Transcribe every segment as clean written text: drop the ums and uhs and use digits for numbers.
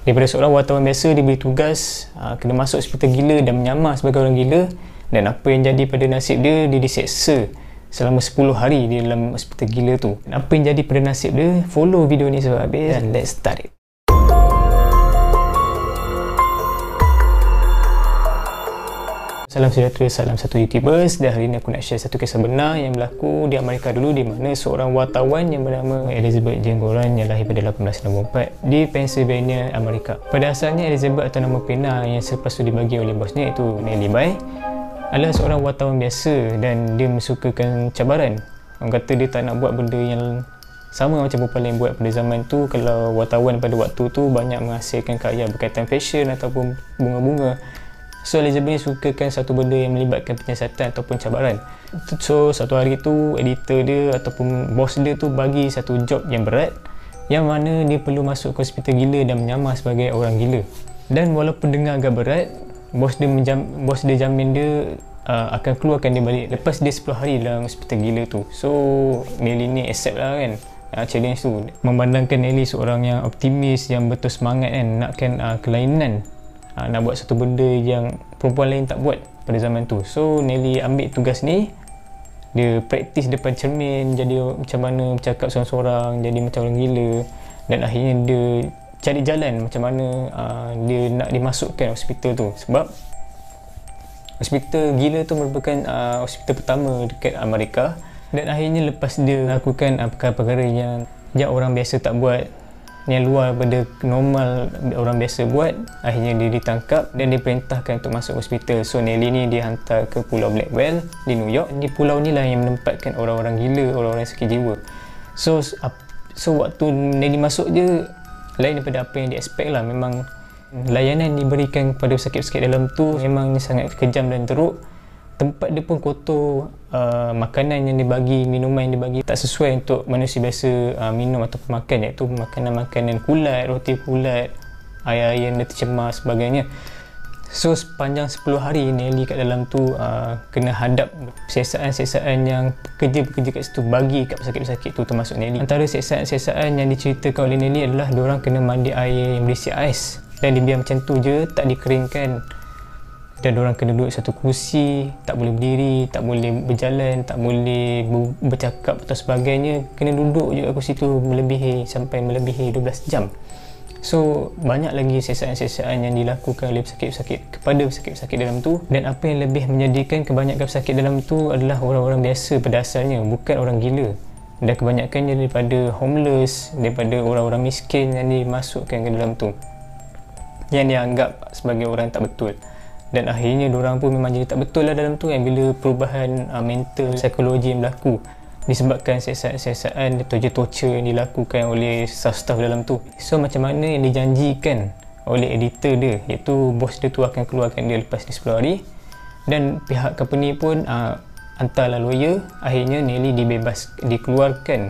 Daripada seorang wartawan biasa, dia beri tugas kena masuk hospital gila dan menyamar sebagai orang gila. Dan apa yang jadi pada nasib dia, dia diseksa selama 10 hari di dalam hospital gila tu. Dan apa yang jadi pada nasib dia, follow video ni sampai habis dan let's start it. Salam sejahtera, salam satu YouTubers. Dan hari ini aku nak share satu kisah benar yang berlaku di Amerika dulu, di mana seorang wartawan yang bernama Elizabeth Jane Warren yang lahir pada 1864 di Pennsylvania, Amerika. Pada asalnya Elizabeth atau nama pena yang selepas tu dibagi oleh bosnya iaitu Nellie Bly adalah seorang wartawan biasa dan dia mensukakan cabaran. Orang kata dia tak nak buat benda yang sama macam perempuan lain buat pada zaman tu. Kalau wartawan pada waktu tu banyak menghasilkan karya berkaitan fashion ataupun bunga-bunga, so Elizabeth sukakan satu benda yang melibatkan penyiasatan ataupun cabaran. So satu hari tu editor dia ataupun bos dia tu bagi satu job yang berat, yang mana dia perlu masuk ke hospital gila dan menyamar sebagai orang gila. Dan walaupun dengar agak berat, bos dia jamin dia akan keluarkan dia balik lepas dia 10 hari dalam hospital gila tu. So Nellie ni accept lah kan challenge tu. Memandangkan Nellie seorang yang optimis, yang betul semangat kan, nakkan kelainan, nak buat satu benda yang perempuan lain tak buat pada zaman tu. So Nellie ambil tugas ni, dia praktis depan cermin, jadi macam mana bercakap seorang-seorang, jadi macam orang gila. Dan akhirnya dia cari jalan macam mana dia nak dimasukkan hospital tu. Sebab hospital gila tu merupakan hospital pertama dekat Amerika. Dan akhirnya lepas dia lakukan perkara-perkara yang orang biasa tak buat, yang luar pada normal orang biasa buat, akhirnya dia ditangkap dan diperintahkan untuk masuk hospital. So Nellie ni dihantar ke Pulau Blackwell di New York. Di pulau ni lah yang menempatkan orang-orang gila, orang-orang sakit jiwa. So waktu Nellie masuk je, lain daripada apa yang dia expect lah. Memang layanan diberikan kepada pesakit-pesakit dalam tu memang sangat kejam dan teruk. Tempat dia pun kotor, makanan yang dibagi, minuman yang dibagi tak sesuai untuk manusia biasa minum ataupun makan, iaitu makanan-makanan kulat, roti kulat, air-air yang dah tercemar sebagainya. So sepanjang 10 hari Nellie kat dalam tu kena hadap siasaan-siasaan yang pekerja-pekerja kat situ bagi kat pesakit-pesakit tu, termasuk Nellie. Antara siasaan-siasaan yang diceritakan oleh Nellie adalah diorang kena mandi air yang berisi ais dan dibiar macam tu je, tak dikeringkan. Dan diorang kena duduk satu kursi, tak boleh berdiri, tak boleh berjalan, tak boleh bercakap atau sebagainya. Kena duduk je kat kursi tu sampai melebihi 12 jam. So banyak lagi siasaan-siasaan yang dilakukan oleh pesakit-pesakit kepada pesakit-pesakit dalam tu. Dan apa yang lebih menyedihkan, kebanyakan pesakit dalam tu adalah orang-orang biasa pada asalnya, bukan orang gila. Dan kebanyakannya daripada homeless, daripada orang-orang miskin yang dimasukkan ke dalam tu, yang dianggap sebagai orang tak betul. Dan akhirnya diorang pun memang jadi tak betul lah dalam tu kan, bila perubahan mental, psikologi yang berlaku disebabkan siasaan-siasaan torture yang dilakukan oleh staff-staff dalam tu. So macam mana yang dijanjikan oleh editor dia, iaitu bos dia tu akan keluarkan dia lepas ni 10 hari. Dan pihak company pun hantarlah lawyer. Akhirnya Nellie dikeluarkan.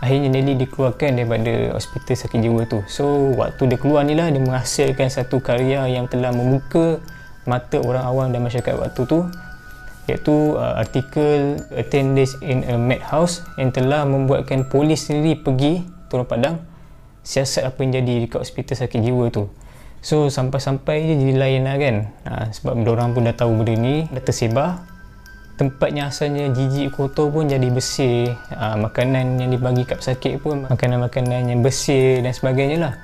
Akhirnya Nellie dikeluarkan daripada hospital sakit jiwa tu. So waktu dia keluar ni lah dia menghasilkan satu karya yang telah membuka mata orang awam dan masyarakat waktu tu, iaitu artikel 10 Days in a Madhouse yang telah membuatkan polis sendiri pergi turun padang siasat apa yang jadi dekat hospital sakit jiwa tu. So sampai-sampai je jadi lain lah kan, sebab diorang pun dah tahu benda ni dah tersebar. Tempatnya asalnya jijik kotor pun jadi bersih, makanan yang dibagi kat pesakit pun makanan-makanan yang bersih dan sebagainya lah.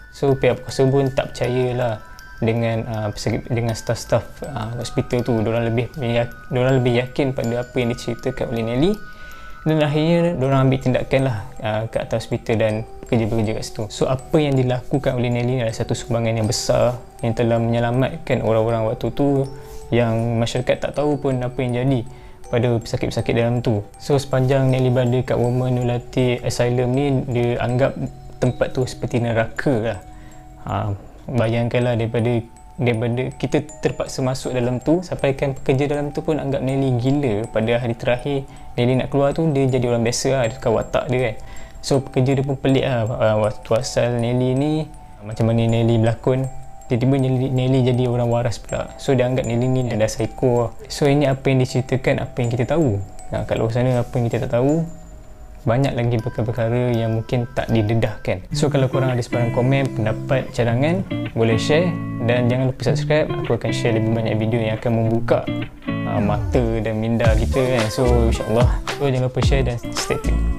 So pihak kuasa pun tak percayalah dengan staff-staff hospital tu. Diorang lebih yakin pada apa yang diceritakan oleh Nellie. Dan akhirnya diorang ambil tindakan lah ke atas hospital dan pekerja-pekerja kat situ. So apa yang dilakukan oleh Nellie adalah satu sumbangan yang besar yang telah menyelamatkan orang-orang waktu tu, yang masyarakat tak tahu pun apa yang jadi pada pesakit-pesakit dalam tu. So sepanjang Nellie berada kat Women Lunatic Asylum ni, dia anggap tempat tu seperti neraka lah. Bayangkanlah daripada kita terpaksa masuk dalam tu, sampaikan pekerja dalam tu pun anggap Nellie gila. Pada hari terakhir Nellie nak keluar tu, dia jadi orang biasa lah, dia tukar watak dia kan. So pekerja dia pun pelik lah, waktu asal Nellie ni macam mana Nellie berlakon, tiba-tiba Nellie jadi orang waras pula. So dia anggap Nellie ni dah psycho. So ini apa yang diceritakan, apa yang kita tahu. Kat luar sana apa yang kita tak tahu, banyak lagi perkara-perkara yang mungkin tak didedahkan. So kalau korang ada sebarang komen, pendapat, cadangan, boleh share, dan jangan lupa subscribe. Aku akan share lebih banyak video yang akan membuka mata dan minda kita kan. So insyaAllah, so jangan lupa share dan stay tune.